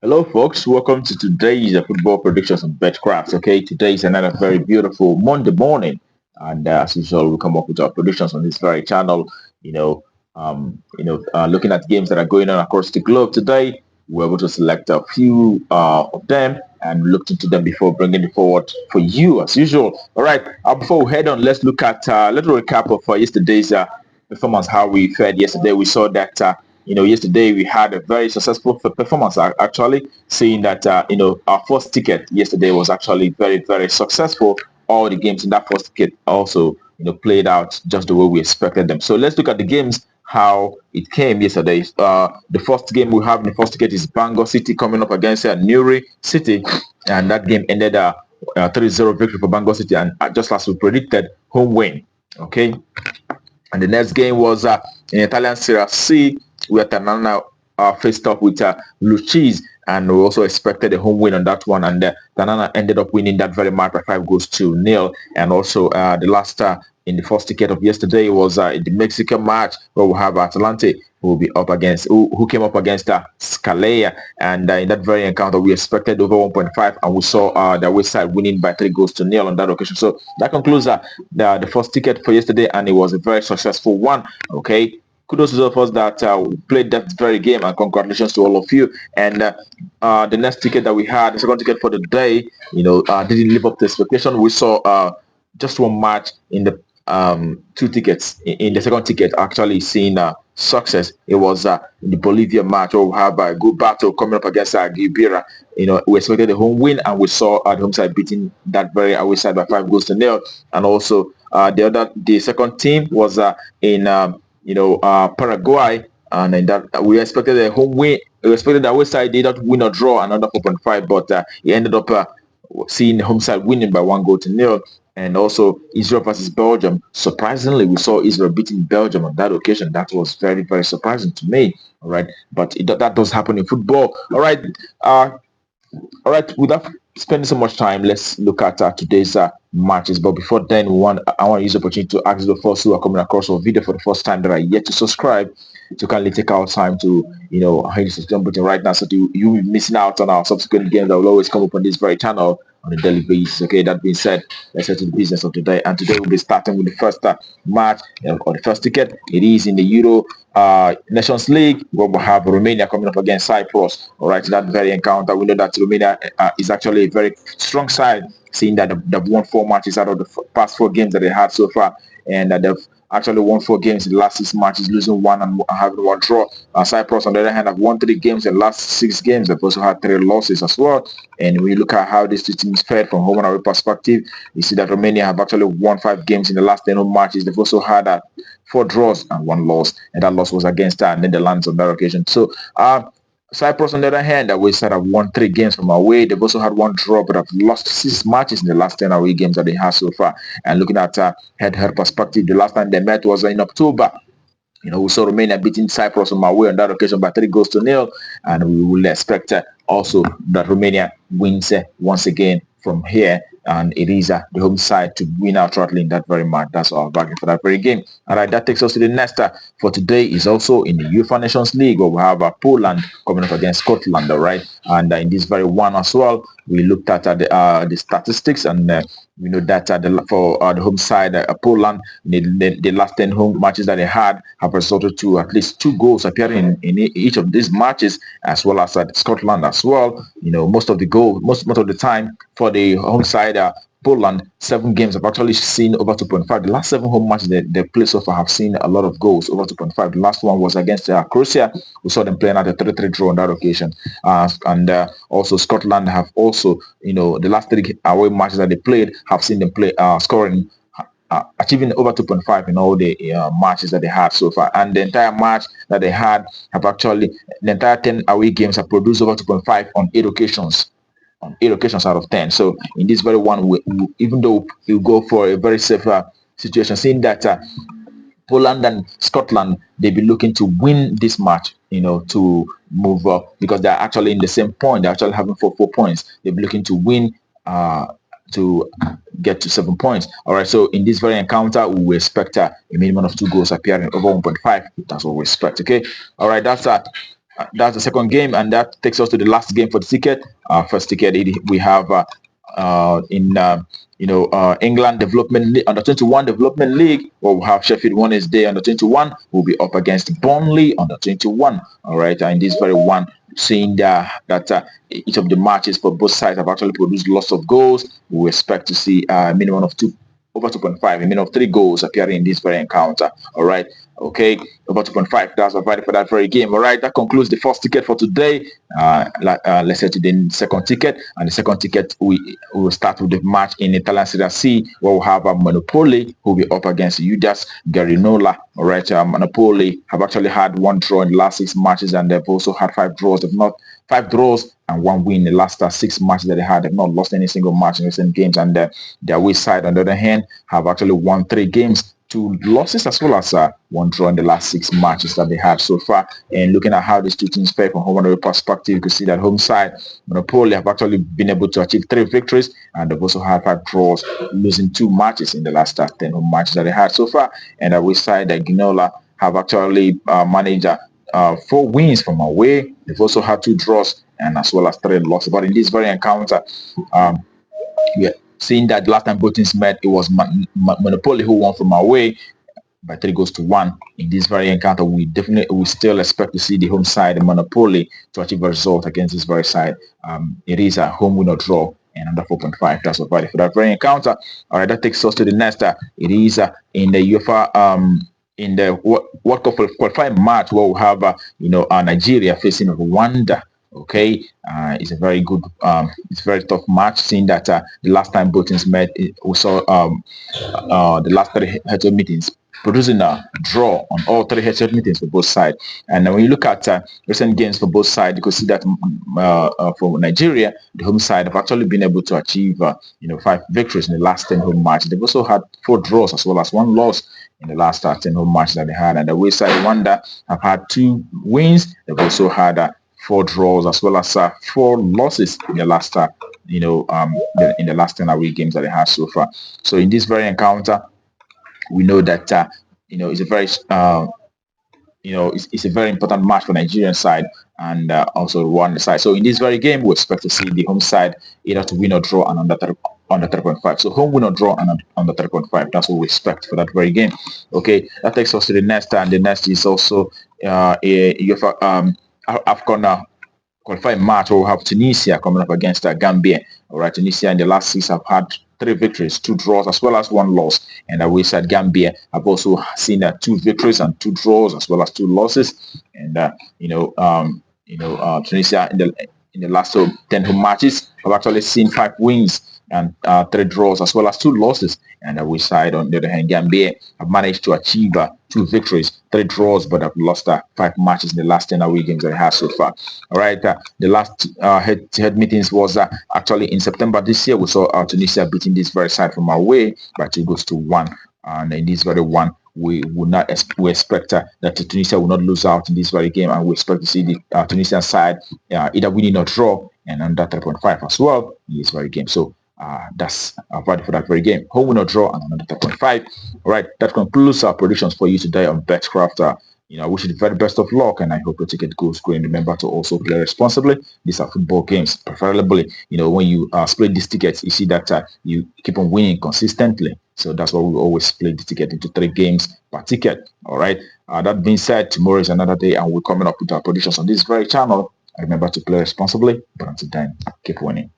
Hello, folks. Welcome to today's football predictions on Betcraft. Okay, today is another very beautiful Monday morning, and as usual, we come up with our predictions on this very channel. Looking at games that are going on across the globe today, we're able to select a few of them and looked into them before bringing it forward for you, as usual. All right. Before we head on, let's look at a little recap of yesterday's performance. How we fared yesterday. We saw that. Yesterday we had a very successful performance. Actually, seeing that our first ticket yesterday was actually very, very successful. All the games in that first ticket also played out just the way we expected them. So let's look at the games how it came yesterday. The first game we have in the first ticket is Bangor City coming up against Newry City, and that game ended 3-0 victory for Bangor City, and just as we predicted, home win. Okay, and the next game was in Italian Serie C, where Tanana faced up with Luchese, and we also expected a home win on that one. And Tanana ended up winning that very match by 5-0. And also the last in the first ticket of yesterday was in the Mexican match, where we have Atalante who will be up against who came up against Scalea, and in that very encounter we expected over 1.5, and we saw the away side winning by 3-0 on that occasion. So that concludes the first ticket for yesterday, and it was a very successful one. Okay, kudos to those of us that played that very game, and congratulations to all of you. And the next ticket that we had, the second ticket for the day, didn't live up to expectation. We saw just one match in the two tickets. In the second ticket, actually seeing success. It was the Bolivia match, where we have a good battle coming up against Gibira. We expected a home win, and we saw the home side beating that very away side by 5-0. And also the second team was in Paraguay, and in that we expected a home win. We expected the away side did not win or draw another 4.5, but it ended up seeing the home side winning by 1-0. And also Israel versus Belgium. Surprisingly, we saw Israel beating Belgium on that occasion. That was very, very surprising to me. All right, but that does happen in football. All right, without spending so much time, let's look at today's matches. But before then, I want to use the opportunity to ask the first who are coming across our video for the first time that are yet to subscribe to kindly take our time to hit the subscribe button right now, so you will be missing out on our subsequent games that will always come up on this very channel on a daily basis. Okay, that being said, let's get to the business of today. And today we'll be starting with the first match or the first ticket. It is in the Euro Nations League, where we'll have Romania coming up against Cyprus. All right, that very encounter, we know that Romania is actually a very strong side, seeing that they've won 4 matches out of the past 4 games that they had so far, and they've actually won 4 games in the last 6 matches, losing 1 and having 1 draw. Cyprus, on the other hand, have won 3 games in the last 6 games. They've also had 3 losses as well. And when you look at how these two teams fared from home and away perspective, you see that Romania have actually won 5 games in the last 10 home matches. They've also had 4 draws and 1 loss, and that loss was against Netherlands on that occasion. So Cyprus, on the other hand, we said have won 3 games from away. They've also had 1 draw, but have lost 6 matches in the last 10 away games that they have so far. And looking at head-to-head perspective, the last time they met was in October. We saw Romania beating Cyprus on away on that occasion by 3-0, and we will expect also that Romania wins once again from here, and it is the home side to win outrightly in that very match. That's our bargain for that very game. All right, that takes us to the next for today is also in the UEFA Nations League, where we have Poland coming up against Scotland. All right, and in this very one as well, we looked at the statistics, and we know that for the home side, Poland, the last 10 home matches that they had have resulted to at least 2 goals appearing in each of these matches, as well as Scotland as well. Most of the time for the home side, Poland, 7 games have actually seen over 2.5. The last 7 home matches they played so far have seen a lot of goals, over 2.5. The last one was against Croatia. We saw them playing at a 3-3 draw on that occasion. And also Scotland have also, the last 3 away matches that they played have seen them play scoring, achieving over 2.5 in all the matches that they had so far. And the entire match that they had have actually, the entire 10 away games have produced over 2.5 on 8 occasions. On 8 occasions out of 10. So in this very one, even though you go for a very safe situation, seeing that Poland and Scotland, they'll be looking to win this match, to move up, because they're actually in the same point. They're actually having 4 points. They'll be looking to win to get to 7 points. All right, so in this very encounter, we will expect a minimum of 2 goals appearing over 1.5. That's what we expect. Okay, all right, that's that That's the second game, and that takes us to the last game for the ticket. First ticket we have in England under 21 Development League. Where we'll have Sheffield Wednesday under 21 will be up against Burnley under 21. All right, and this very one, seeing that each of the matches for both sides have actually produced lots of goals, we expect to see a minimum of over 2.5, a minimum of 3 goals appearing in this very encounter. All right. Okay, over 2.5. That's provided for that very game. All right, that concludes the first ticket for today. Let's head to the second ticket. And the second ticket, we will start with the match in Italian Serie C, where we'll have Monopoli, who will be up against Judas Garinola. All right, Monopoli have actually had 1 draw in the last 6 matches, and they've also had 5 draws. They've not 5 draws and 1 win in the last 6 matches that they had. They've not lost any single match in recent games. And their away side, on the other hand, have actually won 3 games, 2 losses, as well as 1 draw in the last 6 matches that they had so far. And looking at how these two teams fare from home and away perspective, you can see that home side Monopoli have actually been able to achieve 3 victories, and they've also had 5 draws, losing 2 matches in the last 10 home matches that they had so far. And away side Ginola have actually managed 4 wins from away. They've also had 2 draws and as well as 3 losses. But in this very encounter, we are seeing that last time both teams met, it was Monopoly who won from away by 3 goals to 1. In this very encounter, we still expect to see the home side, Monopoly, to achieve a result against this very side. It is a home win or draw, and under 4.5. That's provided for that very encounter. All right, that takes us to the next. It is in the UEFA in the World Cup qualifying match, where we'll have Nigeria facing Rwanda. Okay, it's a very good, it's a very tough match. Seeing that the last time both teams met, we saw the last 3 head-to-head meetings producing a draw on all 3 head-to-head meetings for both sides. And when you look at recent games for both sides, you can see that for Nigeria, the home side have actually been able to achieve 5 victories in the last 10 home matches. They've also had 4 draws as well as 1 loss in the last 10 home matches that they had. And the away side, Rwanda, have had 2 wins. They've also had 4 draws as well as 4 losses in the last in the last 10 away games that they have so far. So in this very encounter, we know that it's a very it's a very important match for Nigerian side and also Rwanda side. So in this very game, we expect to see the home side either to win or draw and under 3.5. So home win or draw and under 3.5. That's what we expect for that very game. Okay, that takes us to the next, and the next is also a UEFA AFCON qualifying match where we'll have Tunisia coming up against Gambia. All right, Tunisia in the last 6 have had 3 victories, 2 draws, as well as 1 loss. And away side Gambia have also seen 2 victories and 2 draws, as well as 2 losses. And Tunisia in the last 10 home matches have actually seen 5 wins and 3 draws, as well as 2 losses. And away side, on the other hand, Gambia have managed to achieve 2 victories, 3 draws, but have lost 5 matches in the last 10 away games that they have so far. All right, the last head-to-head meetings was actually in September this year. We saw Tunisia beating this very side from away by 2 goals to 1. And in this very one, we expect that Tunisia will not lose out in this very game, and we expect to see the Tunisian side either winning or draw and under 3.5 as well in this very game. So that's valid for that very game. Home win or draw and under 3.5. All right, that concludes our predictions for you today on BetCraft. I wish you the very best of luck, and I hope your ticket goes great. Remember to also play responsibly. These are football games. Preferably, when you split these tickets, you see that you keep on winning consistently. So that's why we always split the ticket into 3 games per ticket. All right. That being said, tomorrow is another day, and we're coming up with our predictions on this very channel. Remember to play responsibly. But until then, keep winning.